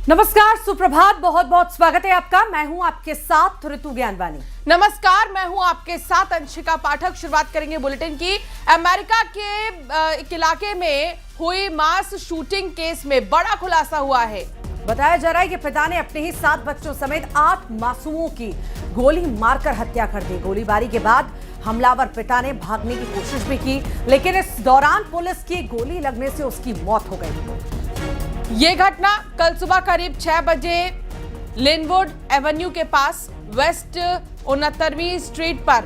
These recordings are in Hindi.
नमस्कार, सुप्रभात, बहुत बहुत स्वागत है आपका। मैं हूं आपके साथ ऋतु ज्ञानवानी। नमस्कार, मैं हूं आपके साथ अंशिका पाठक। शुरुआत करेंगे बुलेटिन की। अमेरिका के एक इलाके में हुई मास शूटिंग केस में बड़ा खुलासा हुआ है। बताया जा रहा है कि पिता ने अपने ही 7 बच्चों समेत 8 मासूमों की गोली मारकर हत्या कर दी। गोलीबारी के बाद हमलावर पिता ने भागने की कोशिश भी की, लेकिन इस दौरान पुलिस की गोली लगने से उसकी मौत हो गई। ये घटना कल सुबह करीब 6 बजे लिनवुड एवेन्यू के पास वेस्ट 69वीं स्ट्रीट पर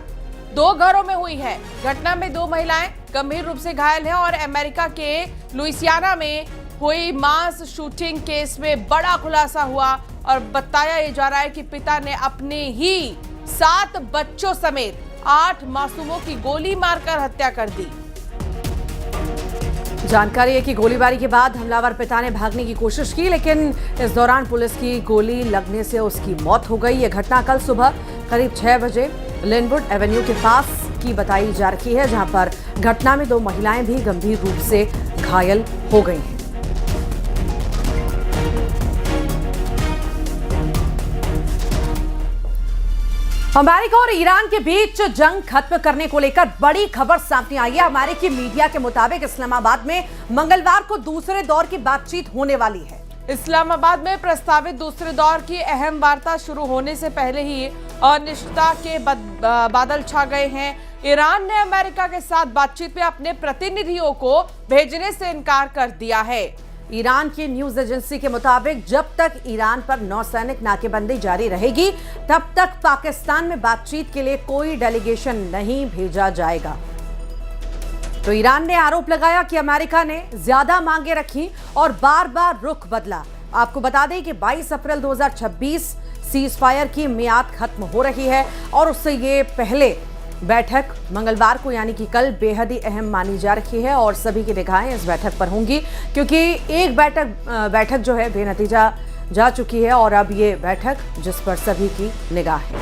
2 घरों में हुई है। घटना में 2 महिलाएं गंभीर रूप से घायल हैं और अमेरिका के लुइसियाना में हुई मास शूटिंग केस में बड़ा खुलासा हुआ और बताया ये जा रहा है कि पिता ने अपने ही 7 बच्चों समेत 8 मासूमों की गोली मारकर हत्या कर दी। जानकारी है कि गोलीबारी के बाद हमलावर पिता ने भागने की कोशिश की, लेकिन इस दौरान पुलिस की गोली लगने से उसकी मौत हो गई। यह घटना कल सुबह करीब 6 बजे लिनवुड एवेन्यू के पास की बताई जा रही है, जहां पर घटना में 2 महिलाएं भी गंभीर रूप से घायल हो गई हैं। अमेरिका और ईरान के बीच जंग खत्म करने को लेकर बड़ी खबर सामने आई है। अमेरिकी मीडिया के मुताबिक इस्लामाबाद में मंगलवार को दूसरे दौर की बातचीत होने वाली है। इस्लामाबाद में प्रस्तावित दूसरे दौर की अहम वार्ता शुरू होने से पहले ही अनिश्चितता के बादल छा गए हैं। ईरान ने अमेरिका के साथ बातचीत में अपने प्रतिनिधियों को भेजने से इनकार कर दिया है। ईरान की न्यूज एजेंसी के मुताबिक जब तक ईरान पर नौसैनिक नाकेबंदी जारी रहेगी, तब तक पाकिस्तान में बातचीत के लिए कोई डेलीगेशन नहीं भेजा जाएगा। तो ईरान ने आरोप लगाया कि अमेरिका ने ज्यादा मांगे रखी और बार बार रुख बदला। आपको बता दें कि 22 अप्रैल 2026 सीज फायर की मियाद खत्म हो रही है और उससे ये पहले बैठक मंगलवार को यानी कि कल बेहद ही अहम मानी जा रही है और सभी की निगाहें इस बैठक पर होंगी, क्योंकि एक बैठक जो है बेनतीजा जा चुकी है और अब ये बैठक जिस पर सभी की निगाह है।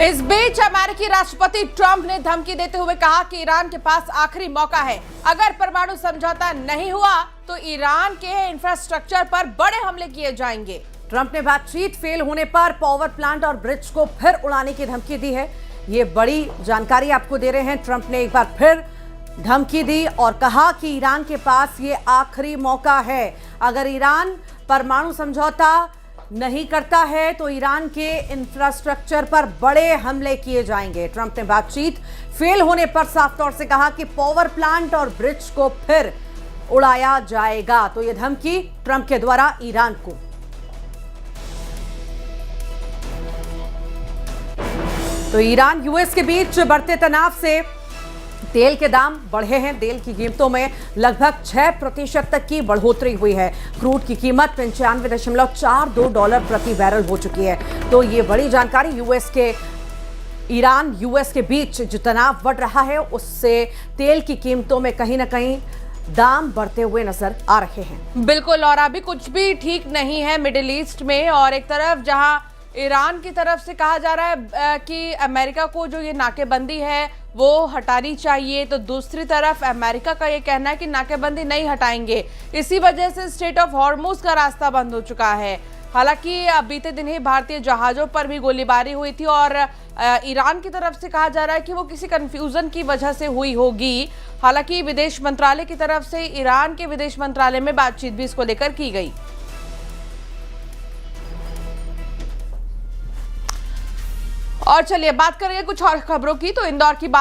इस बीच अमेरिकी राष्ट्रपति ट्रंप ने धमकी देते हुए कहा कि ईरान के पास आखिरी मौका है। अगर परमाणु समझौता नहीं हुआ तो ईरान के इंफ्रास्ट्रक्चर पर बड़े हमले किए जाएंगे। ट्रंप ने बातचीत फेल होने पर पावर प्लांट और ब्रिज को फिर उड़ाने की धमकी दी है। ये बड़ी जानकारी आपको दे रहे हैं। ट्रंप ने एक बार फिर धमकी दी और कहा कि ईरान के पास ये आखिरी मौका है। अगर ईरान परमाणु समझौता नहीं करता है तो ईरान के इंफ्रास्ट्रक्चर पर बड़े हमले किए जाएंगे। ट्रंप ने बातचीत फेल होने पर साफ तौर से कहा कि पावर प्लांट और ब्रिज को फिर उड़ाया जाएगा। तो ये धमकी ट्रंप के द्वारा ईरान को। तो ईरान यूएस के बीच बढ़ते तनाव से तेल के दाम बढ़े हैं। तेल की कीमतों में लगभग 6% तक की बढ़ोतरी हुई है। क्रूड की कीमत $95.42 प्रति बैरल हो चुकी है। तो ये बड़ी जानकारी ईरान यूएस के बीच जो तनाव बढ़ रहा है उससे तेल की कीमतों में कहीं ना कहीं दाम बढ़ते हुए नजर आ रहे हैं। बिल्कुल, और अभी कुछ भी ठीक नहीं है मिडिल ईस्ट में। और एक तरफ जहां ईरान की तरफ से कहा जा रहा है कि अमेरिका को जो ये नाकेबंदी है वो हटानी चाहिए, तो दूसरी तरफ अमेरिका का ये कहना है कि नाकेबंदी नहीं हटाएंगे। इसी वजह से स्ट्रेट ऑफ हॉर्मुज का रास्ता बंद हो चुका है। हालांकि बीते दिन ही भारतीय जहाजों पर भी गोलीबारी हुई थी और ईरान की तरफ से कहा जा रहा है कि वो किसी कंफ्यूजन की वजह से हुई होगी। हालांकि विदेश मंत्रालय की तरफ से ईरान के विदेश मंत्रालय में बातचीत भी इसको लेकर की गई। और चलिए बात करेंगे कुछ और खबरों की। तो इंदौर की